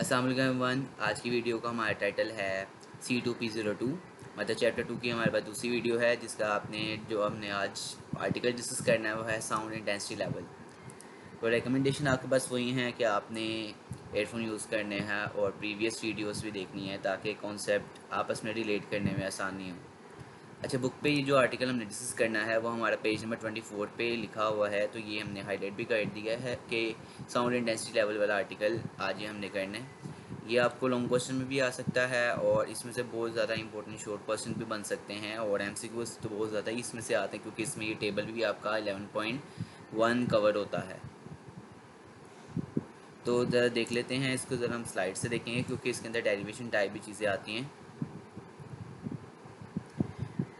अस्सलाम वालेकुम वन। आज की वीडियो का हमारा टाइटल है C2P02, मतलब चैप्टर 2 की हमारे पास दूसरी वीडियो है जिसका हमने आज आर्टिकल डिस्कस करना है वो है साउंड इंटेंसिटी लेवल। तो रिकमेंडेशन आपके पास वही है कि आपने एयरफोन यूज़ करने हैं और प्रीवियस वीडियोस भी देखनी है ताकि कॉन्सेप्ट आपस में रिलेट करने में आसानी हो। अच्छा, बुक पे ये जो आर्टिकल हमने डिस्कस करना है वो हमारा पेज नंबर 24 पे लिखा हुआ है, तो ये हमने हाईलाइट भी कर दिया है कि साउंड इंटेंसिटी लेवल वाला आर्टिकल आज ये हमने करना है। ये आपको लॉन्ग क्वेश्चन में भी आ सकता है और इसमें से बहुत ज़्यादा इंपॉर्टेंट शॉर्ट क्वेश्चन भी बन सकते हैं और एमसीक्यूज तो बहुत ज़्यादा ही इसमें से आते हैं क्योंकि इसमें ये टेबल भी आपका 11.1 कवर होता है। तो ज़रा देख लेते हैं इसको, ज़रा हम स्लाइड से देखेंगे क्योंकि इसके अंदर डेरिवेशन टाइप भी चीज़ें आती हैं।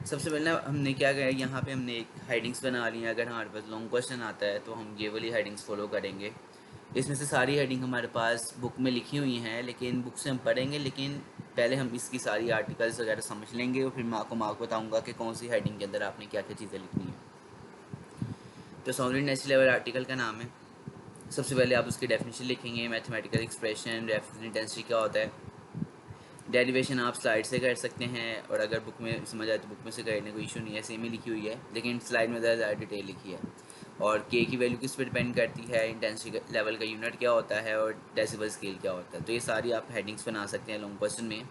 सबसे पहले हमने क्या किया, यहाँ पे हमने एक हेडिंग्स बना ली है। अगर हमारे पास लॉन्ग क्वेश्चन आता है तो हम ये वाली हेडिंग्स फॉलो करेंगे। इसमें से सारी हेडिंग हमारे पास बुक में लिखी हुई हैं, लेकिन बुक से हम पढ़ेंगे, लेकिन पहले हम इसकी सारी आर्टिकल्स वगैरह समझ लेंगे और फिर मैं आपको बताऊँगा कि कौन सी हेडिंग के अंदर आपने क्या क्या चीज़ें लिखनी है। तो साउंड इंटेंसिटी लेवल आर्टिकल का नाम है। सबसे पहले आप उसकी डेफिनेशन लिखेंगे, मैथमेटिकल एक्सप्रेशन, रेफरेंस इंटेंसिटी क्या होता है। डेरिवेशन आप स्लाइड से कर सकते हैं और अगर बुक में समझ आए तो बुक में से करने कोई इशू नहीं है, सेम ही लिखी हुई है, लेकिन स्लाइड में ज़्यादा डिटेल लिखी है। और के की वैल्यू किस पर डिपेंड करती है, इंटेंसिटी लेवल का यूनिट क्या होता है और डेसिबल स्केल क्या होता है। तो ये सारी आप हेडिंग्स बना सकते हैं लॉन्ग क्वेश्चन में।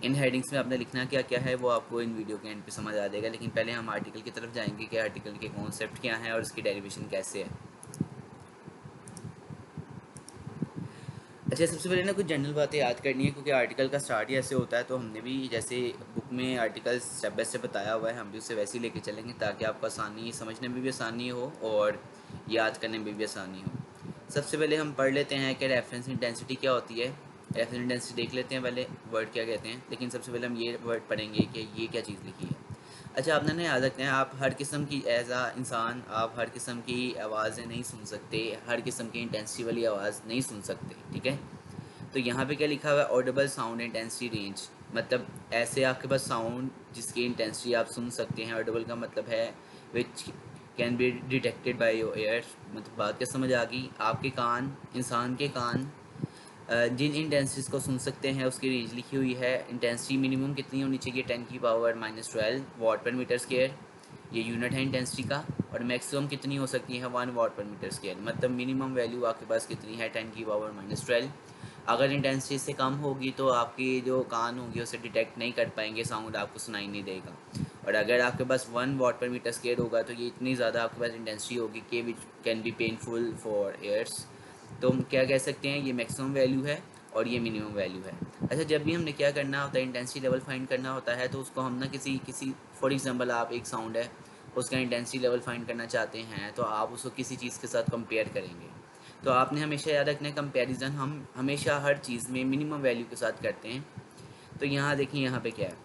इन हेडिंग्स में आपने लिखना क्या क्या है वो आपको इन वीडियो के एंड पे समझ आ जाएगा, लेकिन पहले हम आर्टिकल की तरफ जाएंगे कि आर्टिकल के कॉन्सेप्ट क्या हैं और इसकी डेरिवेशन कैसे है। अच्छा, सबसे पहले ना कुछ जनरल बातें याद करनी है क्योंकि आर्टिकल का स्टार्ट ही ऐसे होता है, तो हमने भी जैसे बुक में आर्टिकल स्टेप बाय स्टेप बताया हुआ है हम भी उसे वैसे ही लेके चलेंगे ताकि आपको आसानी समझने में भी आसानी हो और याद करने में भी आसानी हो। सबसे पहले हम पढ़ लेते हैं कि रेफरेंस इंटेंसिटी क्या होती है। रेफरेंस इंटेंसिटी देख लेते हैं पहले वर्ड क्या कहते हैं, लेकिन सबसे पहले हम ये वर्ड पढ़ेंगे कि ये क्या चीज़ लिखी है। अच्छा, आपने ना याद रखना है, आप हर किस्म की एज आ इंसान आप हर किस्म की आवाज़ें नहीं सुन सकते, हर किस्म की इंटेंसिटी वाली आवाज़ नहीं सुन सकते, ठीक है। तो यहाँ पे क्या लिखा हुआ है, ऑडिबल साउंड इंटेंसिटी रेंज, मतलब ऐसे आपके पास साउंड जिसकी इंटेंसिटी आप सुन सकते हैं। ऑडिबल का मतलब है विच can be detected by your air, मतलब बात क्या समझ आ गई, आपके कान, इंसान के कान जिन इंटेंसिटीज़ को सुन सकते हैं उसकी रेंज लिखी हुई है। इंटेंसिटी मिनिमम कितनी होनी चाहिए, 10⁻⁻12 वाट पर मीटर स्क्वायर, ये यूनिट है इंटेंसिटी का। और मैक्सिमम कितनी हो सकती है, 1 वाट पर मीटर स्क्वायर, मतलब मिनिमम वैल्यू आपके पास कितनी है, 10⁻⁻12। अगर इंटेंसिटी से कम होगी तो आपके जो कान होंगे उसे डिटेक्ट नहीं कर पाएंगे, साउंड आपको सुनाई नहीं देगा। और अगर आपके पास 1 वाट पर मीटर स्क्वायर होगा तो ये इतनी ज़्यादा आपके पास इंटेंसिटी होगी कि which can be painful for ears. तो हम क्या कह सकते हैं, ये मैक्सिमम वैल्यू है और ये मिनिमम वैल्यू है। अच्छा, जब भी हमने क्या करना होता है, इंटेंसिटी लेवल फाइंड करना होता है, तो उसको हम ना किसी किसी फॉर एग्जांपल आप एक साउंड है उसका इंटेंसिटी लेवल फाइंड करना चाहते हैं तो आप उसको किसी चीज़ के साथ कंपेयर करेंगे। तो आपने हमेशा याद रखना है, कंपैरिजन हम हमेशा हर चीज़ में मिनिमम वैल्यू के साथ करते हैं। तो यहाँ देखिए, यहाँ पे क्या है,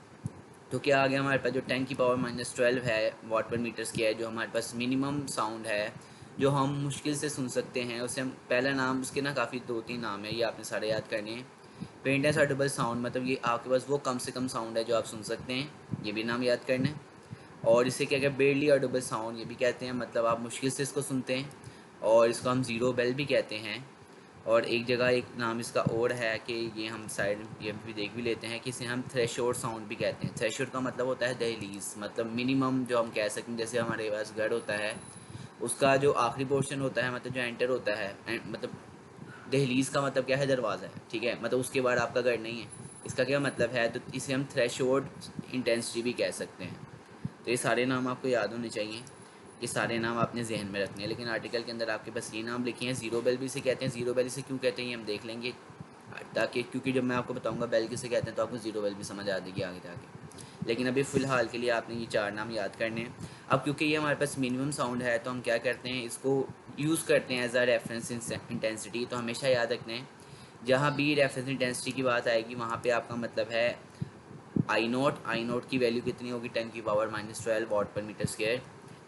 तो क्या आ गया हमारे पास, जो 10⁻⁻12 है वाट पर मीटर स्क्वायर, जो हमारे पास मिनिमम साउंड है जो हम मुश्किल से सुन सकते हैं, उसे हम पहला नाम उसके ना काफ़ी 2-3 नाम है, ये आपने सारे याद करने हैं। फेंटेस्ट ऑडिबल साउंड, मतलब ये आपके पास वो कम से कम साउंड है जो आप सुन सकते हैं, ये भी नाम याद करना है। और इसे क्या कहते हैं, बेरली ऑडिबल साउंड ये भी कहते हैं, मतलब आप मुश्किल से इसको सुनते हैं, और इसको हम ज़ीरो बेल भी कहते हैं। और एक जगह एक नाम इसका और है कि ये हम साइड ये भी देख भी लेते हैं कि इसे हम थ्रेशोल्ड साउंड भी कहते हैं। थ्रेशोल्ड का मतलब होता है दहलीज, मतलब मिनिमम जो हम कह सकते हैं, जैसे हमारे पास घर होता है उसका जो आखिरी पोर्शन होता है, मतलब जो एंटर होता है मतलब दहलीज का मतलब क्या है, दरवाज़ा है, ठीक है, मतलब उसके बाद आपका घर नहीं है, इसका क्या मतलब है, तो इसे हम थ्रेशोल्ड इंटेंसिटी भी कह सकते हैं। तो ये सारे नाम आपको याद होने चाहिए, ये सारे नाम आपने जहन में रखने हैं, लेकिन आर्टिकल के अंदर आपके पास ये नाम लिखे हैं। ज़ीरो बेल भी इसे कहते हैं, ज़ीरो बेल इसे क्यों कहते हैं ये हम देख लेंगे, ताकि क्योंकि जब मैं आपको बताऊंगा बेल किसे कहते हैं तो आपको ज़ीरो बेल भी समझ आ जाएगी आगे जाके। लेकिन अभी फ़िलहाल के लिए आपने ये 4 नाम याद करने हैं। अब क्योंकि ये हमारे पास मिनिमम साउंड है तो हम क्या करते हैं, इसको यूज़ करते हैं एज आ रेफरेंस इंटेंसिटी। तो हमेशा याद रखना है, जहाँ भी रेफरेंस इंटेंसिटी की बात आएगी वहाँ पे आपका मतलब है आई नोट की वैल्यू कितनी होगी, 10⁻⁻12 वाट पर मीटर स्क्वायर।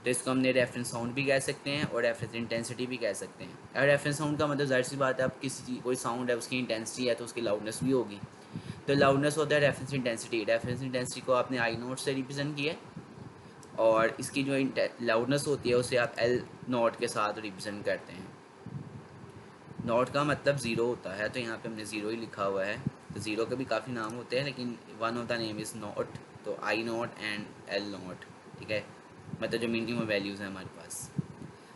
तो इसको हमने रेफरेंस साउंड भी कह सकते हैं और रेफरेंस इंटेंसिटी भी कह सकते हैं। और रेफरेंस साउंड का मतलब जाहिर सी बात है, आप किसी चीज़ कोई साउंड है उसकी इंटेंसिटी है तो उसकी लाउडनेस भी होगी। तो लाउडनेस होता है रेफरेंस इंटेंसिटी। रेफरेंस इंटेंसिटी को आपने आई नोट से रिप्रेजेंट किया है और इसकी जो लाउडनेस होती है उसे आप एल नोट के साथ रिप्रेजेंट करते हैं। नॉट का मतलब ज़ीरो होता है, तो यहाँ पे हमने ज़ीरो ही लिखा हुआ है। तो ज़ीरो के भी काफ़ी नाम होते हैं, लेकिन one of the name is not, तो आई नॉट एंड एल नॉट, ठीक है, मतलब जो मिनिमम वैल्यूज़ हैं हमारे पास।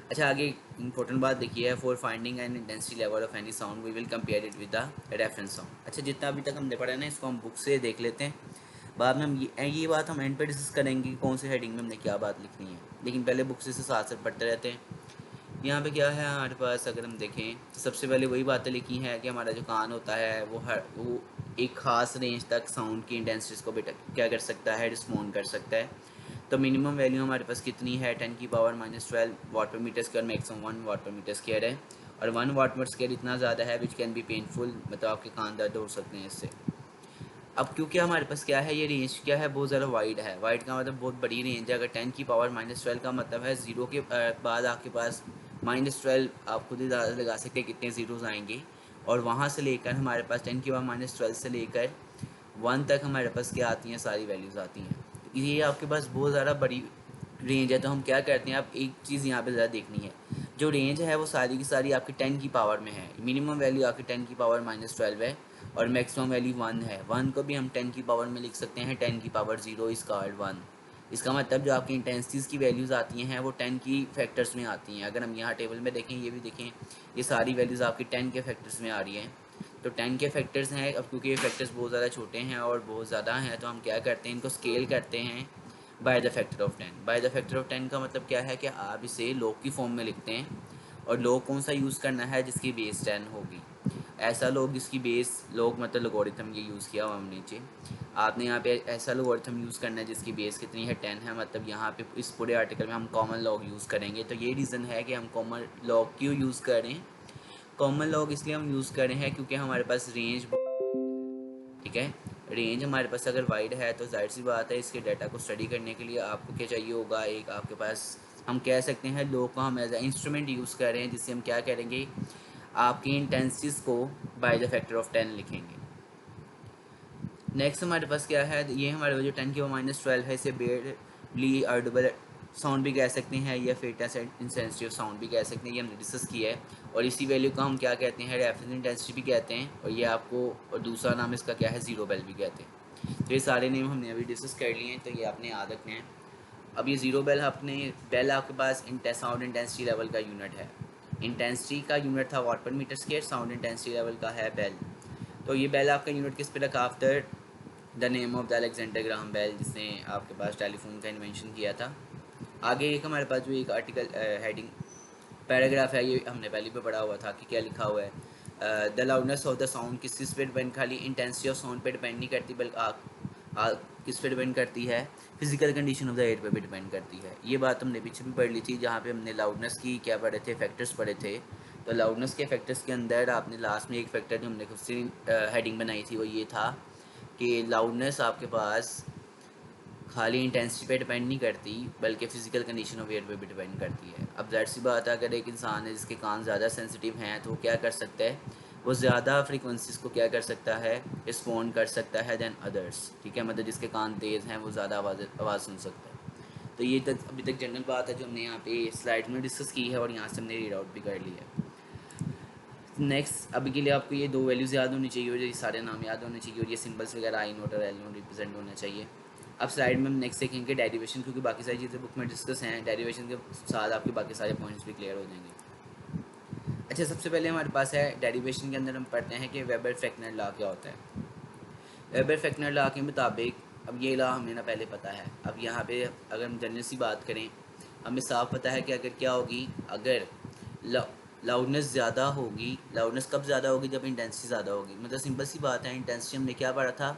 अच्छा, आगे इंपॉर्टेंट बात देखिए, for finding and intensity level of any sound we will compare it with the reference sound. अच्छा, जितना अभी तक हमने पढ़ा है ना, इसको हम बुक से देख लेते हैं, बाद में हम ये बात हम एंड पे डिस्कस करेंगे कि कौन सी हेडिंग में हमने क्या बात लिखनी है, लेकिन पहले बुक से साथ साथ पढ़ते रहते हैं। यहाँ पे क्या है हमारे पास, अगर हम देखें तो सबसे पहले वही बातें लिखी हैं कि हमारा जो कान होता है वो एक ख़ास रेंज तक साउंड की इंटेंसिटीज़ को बेटा क्या कर सकता है, रिस्पॉन्ड कर सकता है। तो मिनिमम वैल्यू हमारे पास कितनी है, 10⁻⁻12 वाट पर मीटर स्क्वायर, मैक्सिमम 1 वाट पर मीटर स्क्वायर है, और 1 वाट पर स्क्वायर इतना ज़्यादा है विच कैन बी पेनफुल, मतलब आपके कान दर्द हो सकते हैं इससे। अब क्योंकि हमारे पास क्या है, ये रेंज क्या है, बहुत ज़्यादा वाइड है। वाइड का मतलब बहुत बड़ी रेंज है। अगर 10⁻⁻12 का मतलब है ज़ीरो के बाद आपके पास -12, आप खुद ही लगा सकते हैं कितने ज़ीरोज़ आएंगे, और वहाँ से लेकर हमारे पास 10⁻⁻12 से लेकर 1 तक हमारे पास क्या आती हैं, सारी वैल्यूज़ आती हैं। तो ये आपके पास बहुत ज़्यादा बड़ी रेंज है। तो हम क्या करते हैं, आप एक चीज़ यहाँ पे ज़्यादा देखनी है, जो रेंज है वो सारी की सारी आपकी 10 की पावर में है। मिनिमम वैल्यू आपकी 10⁻⁻12 है, और मैक्सिमम वैल्यू 1 है। 1 को भी हम 10 की पावर में लिख सकते हैं, 10 की पावर 0 इज़ कॉल्ड 1। इसका मतलब जो आपकी इंटेंसिटीज़ की वैल्यूज़ आती हैं वो 10 की फैक्टर्स में आती हैं। अगर हम यहाँ टेबल में देखें, ये भी देखें, ये सारी वैल्यूज़ आपकी 10 के फैक्टर्स में आ रही हैं। तो 10 के फैक्टर्स हैं। अब क्योंकि ये फैक्टर्स बहुत ज़्यादा छोटे हैं और बहुत ज़्यादा हैं, तो हम क्या करते हैं, इनको स्केल करते हैं by the factor of 10। By the factor of 10 का मतलब क्या है कि आप इसे लॉग की फॉर्म में लिखते हैं, और लॉग कौन सा यूज़ करना है, जिसकी बेस 10 होगी। ऐसा लॉग जिसकी बेस, लॉग मतलब लोगरिथम, ये यूज़ किया हुआ हम नीचे। आपने यहाँ पे ऐसा लोगरिथम यूज़ करना है जिसकी बेस कितनी है, 10 है। मतलब यहाँ पे इस पूरे आर्टिकल में हम कॉमन लॉग यूज़ करेंगे। तो ये रीज़न है कि हम कॉमन लॉग क्यों यूज़ करें। कॉमन लॉग इसलिए हम यूज़ कर रहे हैं क्योंकि हमारे पास रेंज, ठीक है, रेंज हमारे पास अगर वाइड है तो जाहिर सी बात है इसके डाटा को स्टडी करने के लिए आपको क्या चाहिए होगा, एक आपके पास, हम कह सकते हैं लॉग को हम एज ए इंस्ट्रूमेंट यूज़ कर रहे हैं, जिससे हम क्या करेंगे, आपकी इंटेंसिटीज़ को बाय द फैक्टर ऑफ 10 लिखेंगे। नेक्स्ट हमारे पास क्या है, ये हमारे जो 10⁻⁻12 है, इसे बेयरली ऑडिबल साउंड भी कह सकते हैं, या फेटस इंसेंसिटिव साउंड भी कह सकते हैं। ये हमने डिस्कस किया है। और इसी वैल्यू को हम क्या कहते हैं, रेफरेंस इंटेंसिटी भी कहते हैं, और ये आपको, और दूसरा नाम इसका क्या है, ज़ीरो बेल भी कहते हैं। तो ये सारे नेम हमने अभी डिस्कस कर लिए हैं, तो ये आपने याद रखने हैं। अब ये ज़ीरो बेल, आपने बेल आपके पास साउंड इंटेंसिटी लेवल का यूनिट है। इंटेंसिटी का यूनिट था watt per metre square, sound intensity level का है बेल। तो ये बेल आपका यूनिट किस पे रखा, after the name of the Alexander Graham Bell, जिसने आपके पास टेलीफोन का इन्वेंशन किया था। आगे एक हमारे पास जो एक आर्टिकल हेडिंग पैराग्राफ है, ये हमने पहले भी पढ़ा हुआ था कि क्या लिखा हुआ है, the loudness of the sound किस पे डिपेंड, खाली इंटेंसिटी ऑफ साउंड पे डिपेंड नहीं करती, बल्कि किस पे डिपेंड करती है, physical condition of the air पे भी डिपेंड करती है। ये बात हमने पीछे भी पढ़ ली थी, जहाँ पे हमने लाउडनेस की क्या पढ़े थे, फैक्टर्स पढ़े थे। तो लाउडनेस के फैक्टर्स के अंदर आपने लास्ट में एक फैक्टर जो हमने खुद से हेडिंग बनाई थी, वो ये था कि लाउडनेस आपके पास खाली इंटेंसिटी पे डिपेंड नहीं करती, बल्कि फ़िज़िकल कंडीशन ऑफ एयर पे भी डिपेंड करती है। अब ज़ाहिर सी बात है, अगर एक इंसान है जिसके कान ज़्यादा सेंसिटिव हैं, तो वो क्या कर सकता है, वो ज़्यादा फ्रीक्वेंसीज़ को क्या कर सकता है, रिस्पॉन्ड कर सकता है दैन अदर्स, ठीक है, मतलब जिसके कान तेज़ हैं वो ज़्यादा आवाज़ सुन सकता है। तो ये तक अभी तक जनरल बात है जो हमने यहाँ पे स्लाइड में डिस्कस की है, और यहाँ से हमने रीड आउट भी कर लिया है। नेक्स्ट, अभी के लिए आपको ये दो वैल्यूज़ याद होनी चाहिए, और ये सारे नाम याद होने चाहिए, और ये सिंबल्स वगैरह आई नोट और एल नोट रिप्रेजेंट होना चाहिए। अब स्लाइड में हम नेक्स्ट देखेंगे डेरिवेशन, क्योंकि बाकी सारी चीज़ें बुक में डिस्कस हैं। डेरिवेशन के साथ आपके बाकी सारे पॉइंट्स भी क्लियर हो जाएंगे। अच्छा, सबसे पहले हमारे पास है डेरिवेशन के अंदर हम पढ़ते हैं कि वेबर फ्रेक्नर लॉ क्या होता है। वेबर फ्रेक्नर लॉ के मुताबिक, अब ये लॉ हमें ना पहले पता है, अब यहाँ पे अगर हम जनरल सी बात करें, हमें साफ पता है कि अगर क्या होगी, अगर लाउडनेस ज़्यादा होगी, लाउडनेस कब ज़्यादा होगी, जब इंटेंसिटी ज़्यादा होगी। मतलब सिंपल सी बात है, इंटेंसिटी हमने क्या पढ़ा था,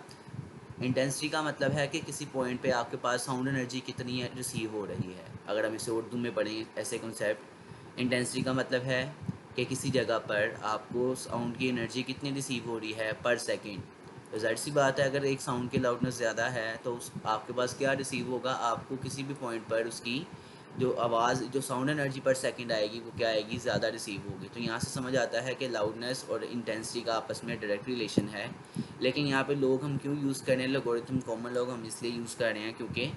इंटेंसिटी का मतलब है कि किसी पॉइंट पे आपके पास साउंड एनर्जी कितनी है रिसीव हो रही है। अगर हम इसे उर्दू में पढ़ें ऐसे कॉन्सेप्ट, इंटेंसिटी का मतलब है कि किसी जगह पर आपको साउंड की एनर्जी कितनी रिसीव हो रही है पर सेकंड। तो जाहिर सी बात है, अगर एक साउंड की लाउडनेस ज़्यादा है तो उस आपके पास क्या रिसीव होगा, आपको किसी भी पॉइंट पर उसकी जो आवाज़, जो साउंड एनर्जी पर सेकंड आएगी, वो क्या आएगी, ज़्यादा रिसीव होगी। तो यहाँ से समझ आता है कि लाउडनेस और इंटेंसिटी का आपस में डायरेक्ट रिलेशन है। लेकिन यहाँ पे लोग हम क्यों यूज़ कर रहे हैं, लोगरिथम कॉमन लोग हम इसलिए यूज़ कर रहे हैं क्योंकि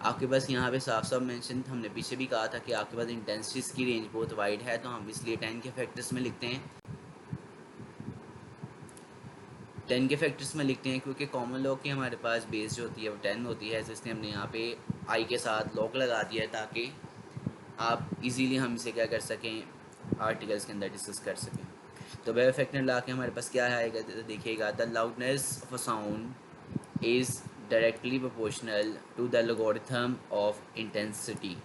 आपके पास यहाँ पे साफ साफ मेंशन, हमने पीछे भी कहा था कि आपके पास इंटेंसिटीज़ की रेंज बहुत वाइड है, तो हम इसलिए 10 के फैक्टर्स में लिखते हैं। 10 के फैक्टर्स में लिखते हैं क्योंकि कॉमन लॉग की हमारे पास बेस जो होती है वो 10 होती है, तो इसलिए हमने यहाँ पे आई के साथ लॉग लगा दिया है ताकि आप इजीली हम इसे क्या कर सकें, आर्टिकल्स के अंदर डिस्कस कर सकें। तो वेब फैक्टर ला के हमारे पास क्या आएगा, तो देखिएगा, the loudness of a sound is directly proportional to the logarithm of intensity.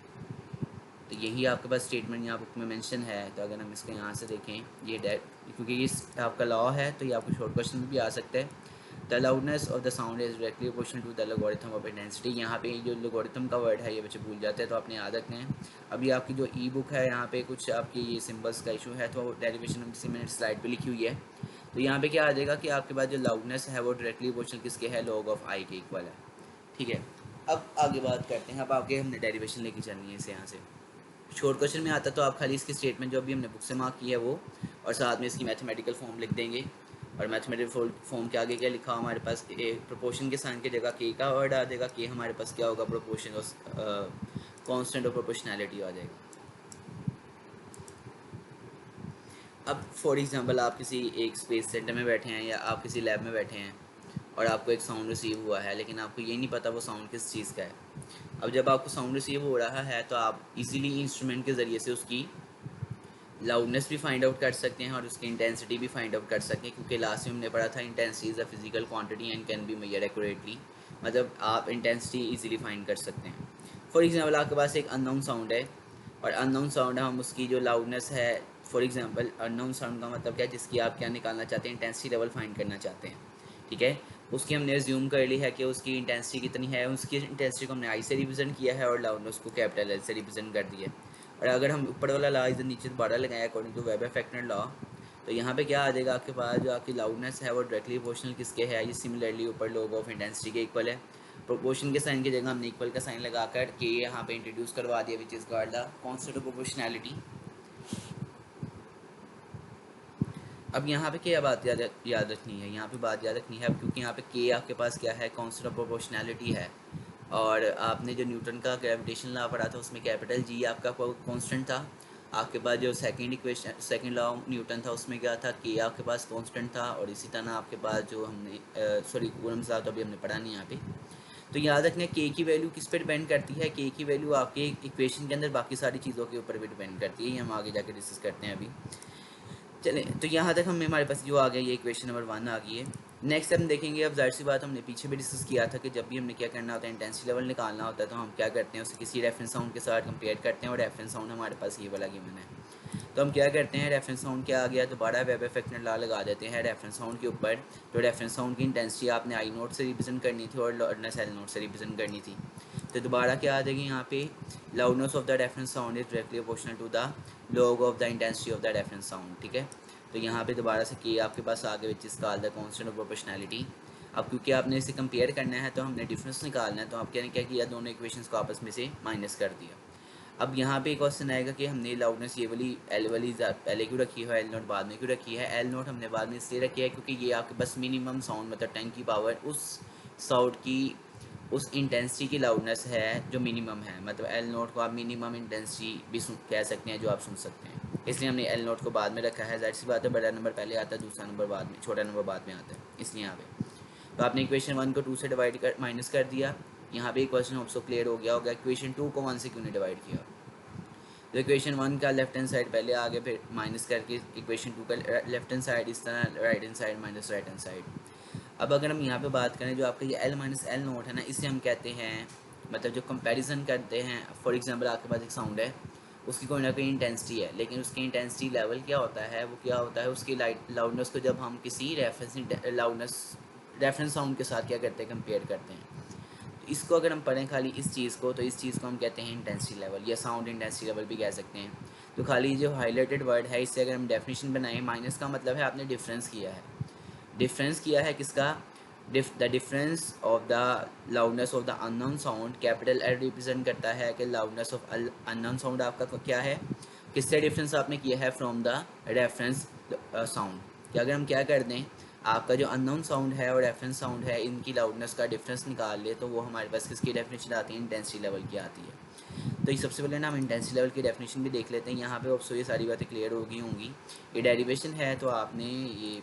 तो यही आपके पास स्टेटमेंट यहाँ बुक में मेंशन है। तो अगर हम इसको यहाँ से देखें, ये क्योंकि ये आपका लॉ है तो ये आपको शॉर्ट क्वेश्चन भी आ सकता है। The loudness of the sound is directly proportional to the logarithm of intensity. यहाँ पे जो लोगरिथम का वर्ड है ये बच्चे भूल जाते हैं, तो आपने याद रखना है। अभी आपकी जो ई बुक है यहाँ पे कुछ आपकी ये सिम्बल्स का इशू है, तो डेरिवेशन जिसे मैंने स्लाइड पे लिखी हुई है। तो यहाँ पे क्या आ जाएगा कि आपके पास जो लाउडनेस है वो डायरेक्टली प्रोपोर्शनल किसके है, लॉग ऑफ आई के इक्वल है। ठीक है, अब आगे बात करते हैं। अब आगे हमने डेरिवेशन लेके चलनी है इसे यहाँ से। शॉर्ट क्वेश्चन में आता तो आप खाली इसकी स्टेटमेंट जो अभी हमने बुक से मार्क की है वो, और साथ में इसकी मैथमेटिकल फॉर्म लिख देंगे। और मैथमेटिकल फॉर्म के आगे क्या लिखा हमारे पास, ए प्रोपोर्शन के साइन की जगह के का वर्ड आ जाएगा, के हमारे पास क्या होगा, प्रोपोर्शन और कांस्टेंट और प्रोपोर्शनैलिटी आ जाएगा। अब फॉर एग्जांपल आप किसी एक स्पेस सेंटर में बैठे हैं या आप किसी लैब में बैठे हैं और आपको एक साउंड रिसीव हुआ है, लेकिन आपको ये नहीं पता वो साउंड किस चीज़ का है। अब जब आपको साउंड रिसीव हो रहा है तो आप इजीली इंस्ट्रूमेंट के ज़रिए से उसकी लाउडनेस भी फाइंड आउट कर सकते हैं और उसकी इंटेंसिटी भी फाइंड आउट कर सकते हैं, क्योंकि लास्ट में हमने पढ़ा था intensity is a physical quantity and can be measure accurately. मतलब आप इंटेंसिटी इजीली फाइंड कर सकते हैं। फॉर एग्जांपल आपके पास एक अननोन साउंड है और अननोन साउंड हम उसकी जो लाउडनेस है, फॉर एग्जांपल अननोन साउंड का मतलब क्या है, जिसकी आप क्या निकालना चाहते हैं, इंटेंसिटी लेवल फाइंड करना चाहते हैं। ठीक है, उसकी हमने एज्यूम कर ली है कि उसकी इंटेंसिटी कितनी है, उसकी इंटेंसिटी को हमने आई से रिप्रेजेंट किया है और लाउडनेस को कैपिटल एल से रिप्रेजेंट कर दिया है। और अगर हम ऊपर वाला लॉ इधर नीचे दोबारा लगाएं according to Weber factor law, तो यहाँ पे क्या आ जाएगा, आपके पास जो आपकी लाउडनेस है वो डायरेक्टली प्रोपोर्शनल किसके है, ये सिमिलरली ऊपर लॉग ऑफ इंटेंसिटी के इक्वल है। प्रोपोर्शन के साइन की जगह हमने इक्वल का साइन लगाकर के यहाँ पे इंट्रोड्यूस करवा दिया, which is called the constant of proportionality. अब यहाँ पे क्या बात याद रखनी है, यहाँ पे बात याद रखनी है अब, क्योंकि यहाँ पे के आपके पास क्या है, कांस्टेंट ऑफ प्रोपोर्शनैलिटी है। और आपने जो न्यूटन का ग्रेविटेशन लॉ पढ़ा था उसमें कैपिटल जी आपका कांस्टेंट था। आपके पास जो सेकंड लॉ न्यूटन था उसमें क्या था, के आपके पास कांस्टेंट था। और इसी तरह आपके पास जो हमने सॉरी कूलम्स लॉ तो अभी हमने पढ़ा नहीं यहाँ पे। तो याद रखना के की वैल्यू किस पे डिपेंड करती है, के की वैल्यू आपके इक्वेशन के अंदर बाकी सारी चीज़ों के ऊपर भी डिपेंड करती है। ये हम आगे जाके डिस्कस करते हैं अभी। चलें, तो यहाँ तक हम हमारे पास जो आ गया, ये इक्वेशन नंबर 1 आ गई है। नेक्स्ट हम देखेंगे, अब जाहिर सी बात हमने पीछे भी डिस्कस किया था कि जब भी हमने क्या करना होता है, इंटेंसिटी लेवल निकालना होता है, तो हम क्या करते हैं, उसे किसी रेफरेंस साउंड के साथ कंपेयर करते हैं। और रेफरेंस साउंड हमारे पास ये वाला गिवन है, तो हम क्या करते हैं, रेफरेंस साउंड क्या आ गया, दोबारा वेबर फैक्टर लॉ लगा देते हैं रेफरेंस साउंड के ऊपर। तो रेफरेंस साउंड की इंटेंसिटी आपने आई नोट से रिप्रेजेंट करनी थी और लाउडनेस एल नोट से रिप्रेजेंट करनी थी। तो दोबारा क्या आ जाएगी यहाँ पे, loudness of the reference sound is directly proportional to the log of the intensity of the reference sound. ठीक है, तो यहाँ पे दोबारा से के आपके पास आ गया, which is called the constant of proportionality. अब क्योंकि आपने इसे कंपेयर करना है तो हमने डिफरेंस निकालना है, तो आपने क्या किया, दोनों इक्वेशंस को आपस में से माइनस कर दिया। अब यहाँ पे एक क्वेश्चन आएगा कि हमने लाउडनेस ये वाली एल वाली पहले क्यों रखी है, एल नोट बाद में क्यों रखी है। एल नोट हमने बाद में इसलिए रखी है क्योंकि ये आपके पास मिनिमम साउंड मतलब 10 की पावर उस साउंड की उस इंटेंसिटी की लाउडनेस है जो मिनिमम है। मतलब एल नोट को आप मिनिमम इंटेंसिटी भी कह सकते हैं जो आप सुन सकते हैं, इसलिए हमने एल नोट को बाद में रखा है। जाहिर सी बात है, बड़ा नंबर पहले आता है, दूसरा नंबर बाद में, छोटा नंबर बाद में आता है, इसलिए यहाँ पे। तो आपने इक्वेशन 1 को 2 से डिवाइड कर माइनस कर दिया। यहाँ पे क्वेश्चन आपको क्लियर हो गया होगा, इक्वेशन 2 को 1 से क्यों नहीं डिवाइड किया। तो इक्वेशन 1 का लेफ्ट हैंड साइड पहले आगे, फिर माइनस करके इक्वेशन 2 का लेफ्ट हैंड साइड इस तरह, right hand side minus right hand side. अब अगर हम यहाँ पे बात करें, जो आपका ये एल माइनस एल नोट है ना, इसे हम कहते हैं, मतलब जो कंपैरिजन करते हैं। फॉर एग्जांपल आपके पास एक साउंड है, उसकी कोई ना कोई इंटेंसिटी है, लेकिन उसकी इंटेंसिटी लेवल क्या होता है, वो क्या होता है, उसकी लाउडनेस को जब हम किसी रेफरेंस साउंड के साथ क्या करते हैं, कंपेयर करते हैं। तो इसको अगर हम पढ़ें खाली इस चीज़ को, तो इस चीज़ को हम कहते हैं इंटेंसिटी लेवल या साउंड इंटेंसिटी लेवल भी कह सकते हैं। तो खाली जो हाईलाइटेड वर्ड है, इससे अगर हम डेफिनेशन बनाएं, माइनस का मतलब है आपने डिफरेंस किया है। डिफरेंस किया है किसका, the difference of the loudness of the unknown sound, capital L represent करता है कि लाउडनेस ऑफ अननोन साउंड आपका क्या है, किससे डिफरेंस आपने किया है, फ्रॉम द रेफरेंस साउंड। कि अगर हम क्या कर दें, आपका जो अननोन साउंड है और रेफरेंस साउंड है, इनकी लाउडनेस का डिफरेंस निकाल ले, तो वो हमारे पास किसकी डेफिनेशन आती है, इंटेंसिटी लेवल की आती है। तो ये सबसे पहले ना हम इंटेंसिटी लेवल की डेफिनेशन भी देख लेते हैं। यहाँ पे आपसे ये सारी बातें क्लियर हो गई होंगी। ये डेरिवेशन है, तो आपने ये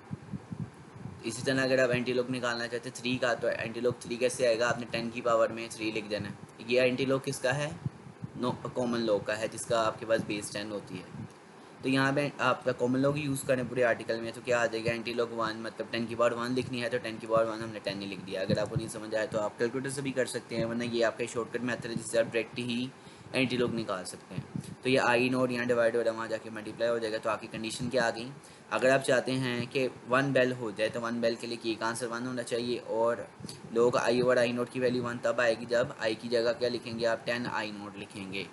इसी तरह अगर आप एंटी लॉग निकालना चाहते हैं 3 का, तो एंटी लॉग 3 कैसे आएगा, आपने 10 की पावर में 3 लिख देना है। ये एंटी लॉग किसका है, नो कॉमन लॉग का है, जिसका आपके पास बेस 10 होती है। तो यहाँ पे आपका कॉमन लॉग यूज़ करें पूरे आर्टिकल में, तो क्या आ जाएगा, एंटी लॉग 1 मतलब 10 की पावर 1 लिखनी है, तो 10 की पावर 1 हमने 10 ही लिख दिया। अगर आपको नहीं समझ आया तो आप कैलकुलेटर से भी कर सकते हैं, वरना ये आपका शॉर्टकट मेथड है जिससे आप डायरेक्ट ही एंटी लॉग निकाल सकते हैं। तो ये आई नोट यहाँ डिवाइड हो रहा है, वहाँ जाके मल्टीप्लाई हो जाएगा। तो आपकी कंडीशन क्या आ गई, अगर आप चाहते हैं कि 1 बेल हो जाए, तो 1 बेल के लिए की का आंसर 1 होना चाहिए, और लोग आई ओवर आई नोट की वैल्यू 1 तब आएगी जब आई की जगह क्या लिखेंगे आप, 10 आई नोट लिखेंगे।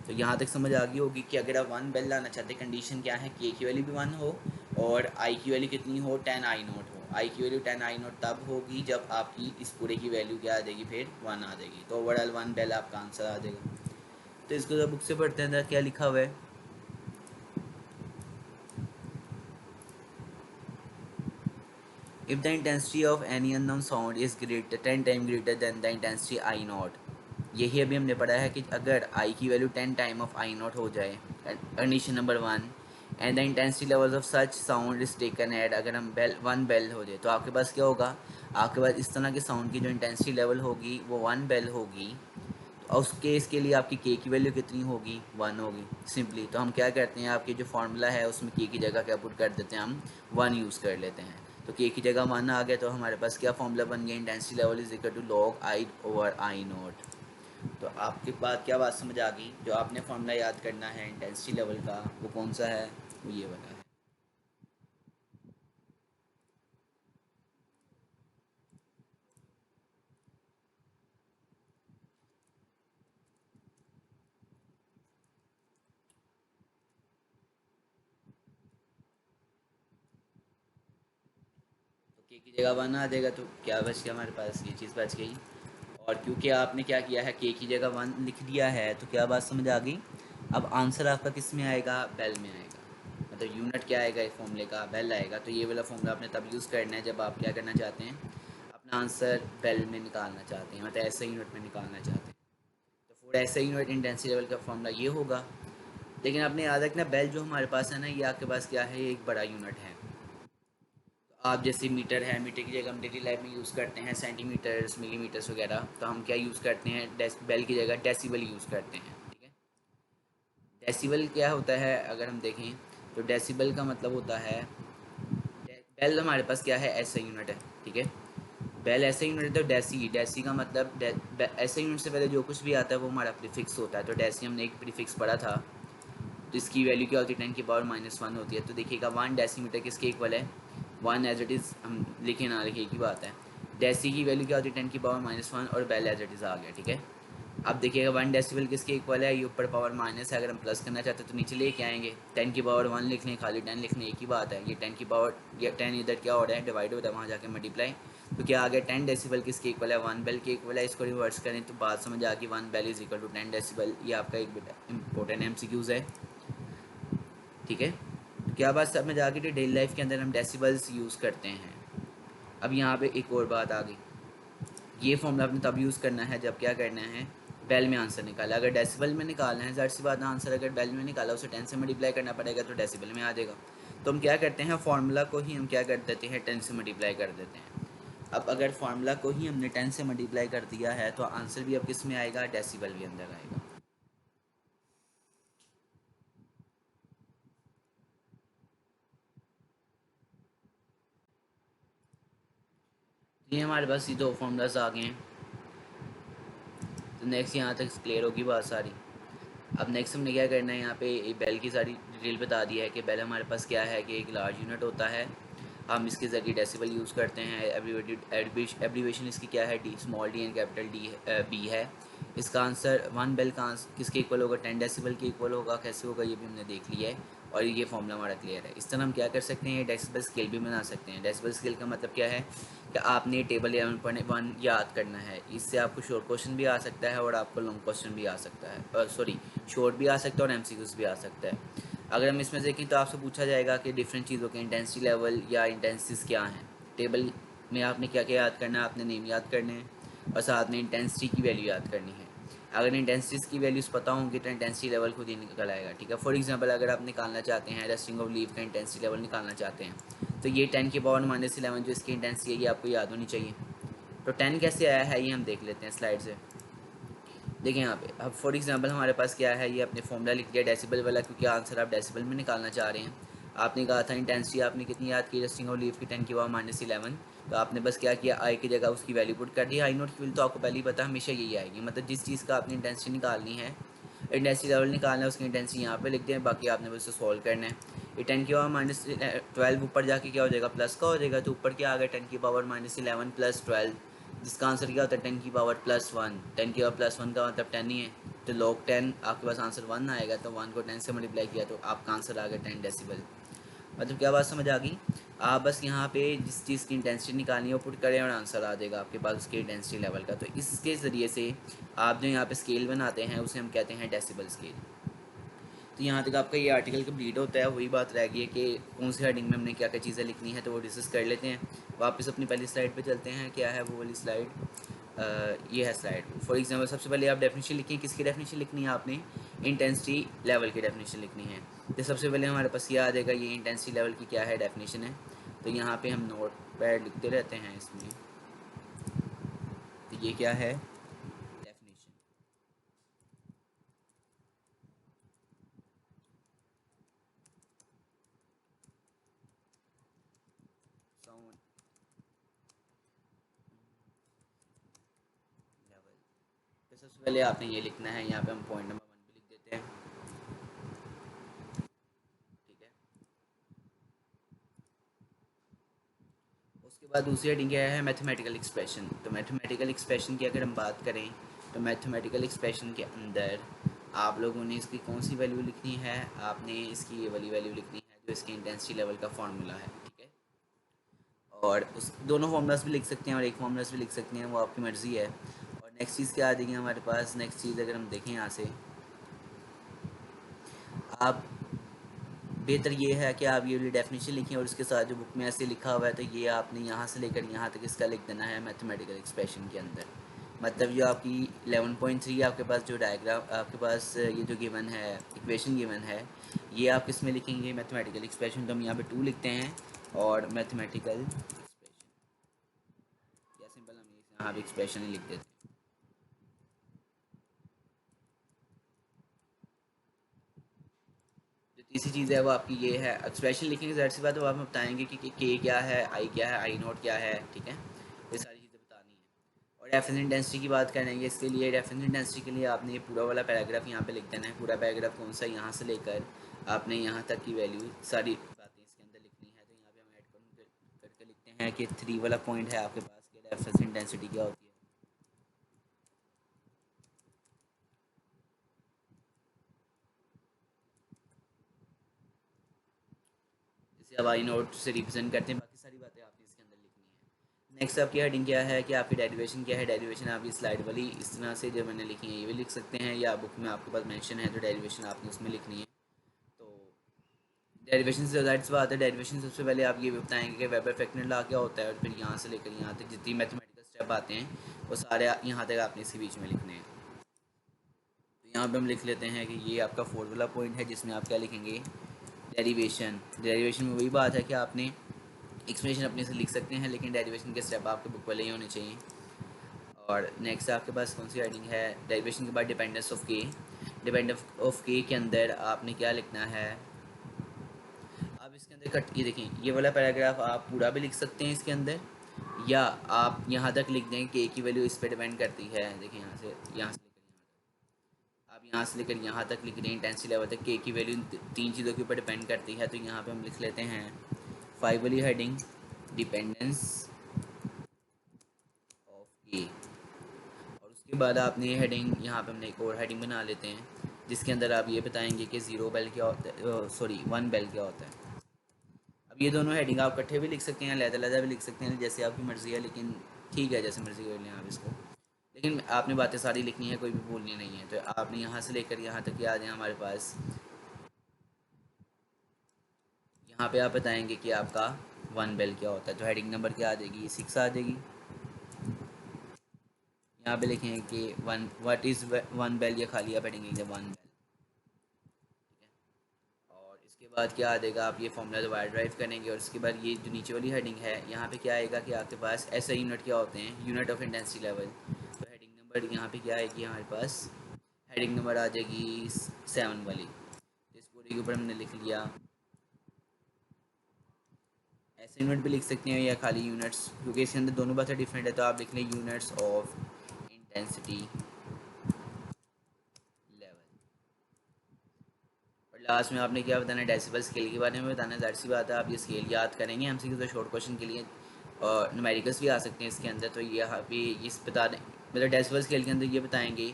तो यहाँ तक समझ आ गई होगी कि अगर आप 1 बेल लाना चाहते हैं, कंडीशन क्या है, के की वैल्यू भी 1 हो और आई की वैल्यू कितनी हो, 10 आई नोट हो। आई की वैल्यू 10 आई नोट तब होगी जब आपकी इस पूरे की वैल्यू क्या आ जाएगी, फिर 1 आ जाएगी। तो ओवरऑल 1 बेल आपका आंसर आ जाएगा। तो इसको जब बुक से पढ़ते हैं क्या लिखा हुआ है, if the intensity of any unknown sound is greater 10 time greater than the intensity I naught. यही अभी हमने पढ़ा है कि अगर आई की value 10 time of I naught हो जाए, condition number 1, and the intensity levels of such sound is taken at, अगर हम बेल 1 बेल हो जाए, तो आपके पास क्या होगा, आपके पास इस तरह के साउंड की जो इंटेंसिटी लेवल होगी वो 1 बेल होगी। और उस केस के लिए आपकी के की वैल्यू कितनी होगी, 1 होगी सिंपली। तो हम क्या करते हैं, आपके जो फार्मूला है उसमें के की जगह क्या पुट कर देते हैं, हम 1 यूज़ कर लेते हैं। तो के की जगह 1 आ गया, तो हमारे पास क्या फार्मूला बन गया, intensity level is equal to log I over I naught. तो आपके बाद क्या बात समझ आ गई, जो आपने फार्मूला याद करना है इंटेंसिटी लेवल का, वो कौन सा है, वो ये वाला है। तो के की जगह 1 आ जाएगा, तो क्या बच गया हमारे पास, ये चीज़ बच गई। और क्योंकि आपने क्या किया है, के की जगह 1 लिख दिया है, तो क्या बात समझ आ गई। अब आंसर आपका किस में आएगा, बेल में आएगा, मतलब यूनिट क्या आएगा इस फॉर्मूले का, बेल आएगा। तो ये वाला फॉर्मूला आपने तब यूज़ करना है जब आप क्या करना चाहते हैं, अपना आंसर बेल में निकालना चाहते हैं, मतलब ऐसे यूनिट में निकालना चाहते हैं। तो फॉर ऐसे यूनिट इंटेंसिटी लेवल का फॉर्मूला ये होगा। लेकिन आपने याद रखना, बेल जो हमारे पास है ना, ये आपके पास क्या है, ये एक बड़ा यूनिट है। तो आप जैसे मीटर है, मीटर की जगह हम डेली लाइफ में यूज़ करते हैं सेंटीमीटर्स, मिलीमीटर्स वगैरह, तो हम क्या यूज़ करते हैं, बेल की जगह डेसिबल यूज़ करते हैं। ठीक है, डेसिबल क्या होता है, अगर हम देखें तो डेसिबल का मतलब होता है, बेल हमारे पास क्या है, ऐसा यूनिट है। ठीक है, बेल ऐसा यूनिट है, तो डेसी, डेसी का मतलब ऐसे यूनिट से पहले जो कुछ भी आता है वो हमारा प्रीफिक्स होता है। तो डेसी हमने एक प्रीफिक्स पढ़ा था, तो इसकी वैल्यू क्या होती है, 10 की पावर -1 होती है। तो देखिएगा 1 डेसीमीटर किसके इक्वल है, 1 एज इट इज़, हम लिखे ना लिखे एक ही बात है। डेसी की वैल्यू क्या होती है, 10 की पावर -1, और बेल एज इट इज़ आ गया। ठीक है, अब देखिएगा 1 डेसिबल किसके इक्वल है, ये ऊपर पावर माइनस है, अगर हम प्लस करना चाहते हैं तो नीचे लेके आएंगे, 10 की पावर 1 लिख लें, खाली 10 लिखने, एक ही बात है। ये 10 की पावर, ये 10 इधर क्या हो रहा है, डिवाइड होता है, वहाँ जाके मल्टीप्लाई। तो क्या आ गया, 10 डेसिबल किसके इक्वल है, 1 बेल के इक्वल है। इसको रिवर्स करें तो बात समझ आ गई, 1 bel is equal to 10 decibel. ये आपका एक इंपॉर्टेंट MCQs है। ठीक है, तो क्या बात समझ आ गई, कि डेली लाइफ के अंदर हम डेसिबल्स यूज़ करते हैं। अब यहाँ पे एक और बात आ गई, ये फॉर्मूला आपने तब यूज़ करना है जब क्या करना है, बेल में आंसर निकाला। अगर डेसिबल में निकालना है, ज़ाहिर सी बात है, आंसर अगर बेल में निकाला उसे 10 से मल्टीप्लाई करना पड़ेगा, तो डेसिबल में आ जाएगा। तो हम क्या करते हैं, फार्मूला को ही हम क्या कर देते हैं, 10 से मल्टीप्लाई कर देते हैं। अब अगर फार्मूला को ही हमने 10 से मल्टीप्लाई कर दिया है, तो आंसर भी अब किस में आएगा, डेसिबल के अंदर आएगा। ये हमारे पास ये दो फार्मूलाज आ गए हैं। तो नेक्स्ट यहाँ तक क्लियर होगी बात सारी। अब नेक्स्ट हमने क्या करना है, यहाँ पे बेल की सारी डिटेल बता दी है कि बेल हमारे पास क्या है, कि एक लार्ज यूनिट होता है, हम इसके ज़रिए डेसिबल यूज़ करते हैं। एब्रीवेशन इसकी क्या है, D, small D and capital D B है। इसका आंसर 1 बेल का आंसर किसके इक्वल होगा, 10 डेसिबल के इक्वल होगा। कैसे होगा ये भी हमने देख लिया है, और ये फॉर्मूला हमारा क्लियर है। इस तरह हम क्या कर सकते हैं, डेसिबल स्केल भी बना सकते हैं। डेसिबल स्केल का मतलब क्या है, कि आपने टेबल 11.1 याद करना है। इससे आपको शॉर्ट क्वेश्चन भी आ सकता है और आपको लॉन्ग क्वेश्चन भी आ सकता है, सॉरी, शॉर्ट भी आ सकता है और MCQs भी आ सकता है। अगर हम इसमें देखें तो आपसे पूछा जाएगा कि डिफरेंट चीज़ों के इंटेंसिटी लेवल या इंटेंसिटीज क्या हैं। टेबल में आपने क्या क्या याद करना है, आपने नेम याद करने हैं, और साथ में इंटेंसिटी की वैल्यू याद करनी है। अगर इंटेंसिटीज की वैल्यूज़ पता होंगी तो इंटेंसिटी लेवल खुद ही निकल आएगा। ठीक है, फॉर एग्जांपल अगर आप निकालना चाहते हैं रेस्टिंग ऑफ लीव का इंटेंसिटी लेवल निकालना चाहते हैं, तो ये 10⁻⁻11 जो इसकी इंटेंसिटी है ये आपको याद होनी चाहिए। तो 10 कैसे आया है ये हम देख लेते हैं स्लाइड से। देखिए यहाँ पे अब फॉर एग्जांपल हमारे पास क्या है, ये अपने फॉर्मूला लिख दिया डेसिबल वाला, क्योंकि आंसर आप डेसिबल में निकालना चाह रहे हैं। आपने कहा था इंटेंसिटी आपने कितनी याद की, जस्टिंग और लीव की 10⁻⁻11। तो आपने बस क्या किया, आई की जगह उसकी वैल्यू पुट कर दी। आई नोट की वैल्यू तो आपको पहले ही पता हमेशा यही आएगी, मतलब जिस चीज़ का आपने इंटेंसिटी निकालनी है, इंटेंसिटी लेवल निकालना है, उसकी इंटेंसिटी यहाँ पे लिख दें, बाकी आपने बस सॉल्व करना है। ये 10⁻⁻12 ऊपर जाके क्या हो जाएगा, प्लस का हो जाएगा। तो ऊपर क्या आ गया, 10⁻⁻11 प्लस 12, जिसका आंसर क्या होता है 10⁻+1। 10⁻+1 का मतलब 10 ही है, तो log 10 आपके पास आंसर 1 आएगा। तो 1 को 10 से मल्टीप्लाई किया तो आपका आंसर आ गया 10 डेसिबल। मतलब क्या बात समझ आ गई। आप बस यहाँ पे जिस चीज़ की इंटेंसिटी निकालनी है वो पुट करें और आंसर आ जाएगा आपके पास उसके इंटेंसिटी लेवल का। तो इसके ज़रिए से आप जो यहाँ पे स्केल बनाते हैं उसे हम कहते हैं डेसिबल स्केल। तो यहाँ तक आपका ये आर्टिकल कंप्लीट होता है। वही बात रह गई है कि कौन सी हेडिंग में हमने क्या क्या चीज़ें लिखनी है, तो वो डिस्कस कर लेते हैं। वापस अपनी पहली स्लाइड पे चलते हैं। क्या है वो वाली स्लाइड, ये है स्लाइड। फॉर एग्जांपल सबसे पहले आप डेफिनेशन लिखिए। किसकी डेफिनेशन लिखनी है आपने, इंटेंसिटी लेवल की डेफिनेशन लिखनी है। तो सबसे पहले हमारे पास ये आ जाएगा, ये इंटेंसिटी लेवल की क्या है डेफिनेशन है। तो यहाँ पे हम नोट पैड लिखते रहते हैं इसमें। तो ये क्या है डेफिनेशन। Sound level. तो सबसे पहले आपने ये लिखना है, यहाँ पे हम पॉइंट नंबर 1 भी लिख देते हैं, ठीक है। उसके बाद दूसरी हेडिंग क्या है, मैथमेटिकल एक्सप्रेशन। तो मैथमेटिकल एक्सप्रेशन की अगर हम बात करें तो मैथमेटिकल एक्सप्रेशन के अंदर आप लोगों ने इसकी कौन सी वैल्यू लिखनी है, आपने इसकी ये वाली वैल्यू लिखनी है जो इसकी इंटेंसिटी लेवल का फार्मूला है, ठीक है। और उस दोनों फार्मूलाज भी लिख सकते हैं और एक फार्मूलाज भी लिख सकते हैं, वो आपकी मर्ज़ी है। और नेक्स्ट चीज़ क्या आ जाएगी हमारे पास, नेक्स्ट चीज़ अगर हम देखें यहाँ से, आप बेहतर ये है कि आप ये वाली डेफिनेशन लिखें और उसके साथ जो बुक में ऐसे लिखा हुआ है तो ये आपने यहाँ से लेकर यहाँ तक इसका लिख देना है मैथमेटिकल एक्सप्रेशन के अंदर। मतलब जो आपकी 11.3 आपके पास जो डायग्राम आपके पास ये जो गिवन है, इक्वेशन गिवन है, ये आप किस में लिखेंगे, मैथमेटिकल एक्सप्रेशन। तो हम यहाँ पे 2 लिखते हैं और मैथमेटिकल एक्सप्रेशन, या सिंपल हम यहाँ पे एक्सप्रेशन ही लिख देते हैं। जो तीसरी चीज़ है वो आपकी ये है, एक्सप्रेशन लिखेंगे ज़ाहिर सी बात है, वो आप बताएंगे कि के क्या है, आई क्या है, आई नोट क्या है, ठीक है। ये सारी चीज़ें बतानी है। और रेफरेंस डेंसिटी की बात करेंगे, इसके लिए रेफरेंस डेंसिटी के लिए आपने ये पूरा वाला पैराग्राफ यहाँ पे लिख देना है। पूरा पैराग्राफ कौन सा, यहाँ से लेकर आपने यहाँ तक की वैल्यू सारी बातें इसके अंदर लिखनी है। तो यहाँ पे हम ऐड करके लिखते हैं कि 3 वाला पॉइंट है आपके पास कि रेफरेंस डेंसिटी क्या होती है। जैसे अब आई नोट से रिप्रेजेंट करते हैं, बाकी सारी बातें आपने इसके अंदर लिखनी है। नेक्स्ट आपकी हेडिंग क्या है कि आपकी डेरिवेशन क्या है। डेरिवेशन आप इस स्लाइड वाली इस तरह से जो मैंने लिखी है ये भी लिख सकते हैं, या बुक में आपके पास मेंशन है तो डेरिवेशन आपने उसमें लिखनी है। तो डेरिवेशन से ज़ाहिर सी बात है, डेरिवेशन सबसे पहले आप ये भी बताएंगे कि वेबर फ्रैक्शनल लॉ क्या होता है, और फिर यहाँ से लेकर यहाँ तक जितनी मैथमेटिकल स्टेप आते हैं वो सारे यहाँ तक आपने इसी बीच में लिखने हैं। तो यहाँ पे हम लिख लेते हैं कि ये आपका 4 वाला पॉइंट है जिसमें आप क्या लिखेंगे, डेरिवेशन। डेरिवेशन में वही बात है कि आपने एक्सप्लेनेशन अपने से लिख सकते हैं लेकिन डेरिवेशन के स्टेप आपके बुक वाले ही होने चाहिए। और नेक्स्ट आपके पास कौन सी हेडिंग है, डेरिवेशन के बाद डिपेंडेंस ऑफ के। डिपेंडेंस ऑफ के के अंदर आपने क्या लिखना है, आप इसके अंदर कट, ये देखें ये वाला पैराग्राफ आप पूरा भी लिख सकते हैं इसके अंदर, या आप यहाँ तक लिख दें कि ए की वैल्यू इस पर डिपेंड करती है। देखिए यहाँ से लेकर यहाँ तक लिख दें इंटेंसिटी लेवल तक, के की वैल्यू 3 चीज़ों के ऊपर डिपेंड करती है। तो यहाँ पे हम लिख लेते हैं 5 वाली हेडिंग, डिपेंडेंस ऑफ के। और उसके बाद आपने ये हेडिंग, यहाँ पे हमने एक और हेडिंग बना लेते हैं जिसके अंदर आप ये बताएंगे कि 0 बेल क्या होता है, सॉरी 1 बेल क्या होता है। अब ये दोनों हेडिंग आप इकट्ठे भी लिख सकते हैं, लहदा भी लिख सकते हैं, जैसे आपकी मर्ज़ी है, लेकिन ठीक है जैसे मर्ज़ी कर लें आप इसको। लेकिन आपने बातें सारी लिखनी है, कोई भी भूलनी नहीं है। तो आपने यहाँ से लेकर यहाँ तक याद है हमारे पास, यहाँ पे आप बताएंगे कि आपका 1 बेल क्या होता है। तो हेडिंग नंबर क्या आ जाएगी, 6 आ जाएगी। यहाँ पे लिखें कि 1 व्हाट इज़ 1 बेल, या खाली आप हेडिंग लिखें 1 बेल, ठीक है। और इसके बाद क्या आ जाएगा, आप ये फॉर्मूला दोबारा ड्राइव करेंगे और उसके बाद ये जो नीचे वाली हेडिंग है यहाँ पे क्या आएगा कि आपके पास ऐसे यूनिट क्या होते हैं, यूनिट ऑफ इंटेंसिटी लेवल। तो हेडिंग नंबर यहाँ पे क्या आएगी हमारे पास, हेडिंग नंबर आ जाएगी 7 वाली। तो इस पूरे के ऊपर हमने लिख लिया, ऐसे यूनिट भी लिख सकते हैं या खाली यूनिट्स, क्योंकि इसके अंदर दोनों बातें डिफरेंट है, तो आप लिख लें यूनिट्स ऑफ इंटेंसिटी लेवल। और लास्ट में आपने क्या बताना है, डेसिबल स्केल के बारे में बताना है। ज़ाहिर सी बात है आप ये स्केल याद करेंगे एमसीक्यू तो शॉर्ट क्वेश्चन के लिए, और न्यूमेरिकल्स भी आ सकते हैं इसके अंदर। तो ये यहाँ पे इस बता दें, मतलब डेसिबल स्केल के अंदर ये बताएंगे,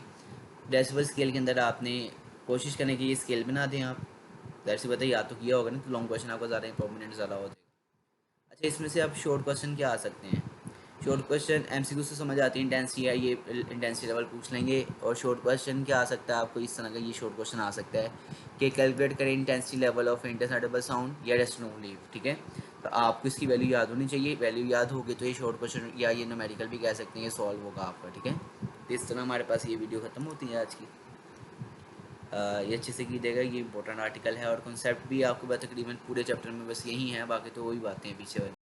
डेसिबल स्केल के अंदर आपने कोशिश करें कि ये स्केल बना दें आप। ज़ाहिर सी बात है याद तो किया होगा ना, तो लॉन्ग क्वेश्चन आपका ज़्यादा इंपॉर्टेंट ज़्यादा हो जाएगा। अच्छा, इसमें से आप शॉर्ट क्वेश्चन क्या आ सकते हैं, शॉर्ट क्वेश्चन एमसीक्यू से समझ आती है, इंटेंसिटी है, ये इंटेंसिटी लेवल पूछ लेंगे। और शॉर्ट क्वेश्चन क्या आ सकता है आपको, इस तरह का ये शॉर्ट क्वेश्चन आ सकता है कि कैलकुलेट करें इंटेंसिटी लेवल ऑफ इंटरसेप्टेबल साउंड या डेस्टिनो लीव। ठीक है, तो आपको इसकी वैल्यू याद होनी चाहिए, वैल्यू याद होगी तो ये शॉर्ट क्वेश्चन या ये न्यूमेरिकल भी कह सकते हैं, ये सॉल्व होगा आपका। ठीक है, तो इस तरह हमारे पास ये वीडियो ख़त्म होती है आज की। ये अच्छे से कीजिएगा, ये इंपॉर्टेंट आर्टिकल है और कॉन्सेप्ट भी आपको तकरीबन पूरे चैप्टर में बस यही है, बाकी तो वही बातें हैं पीछे वाली।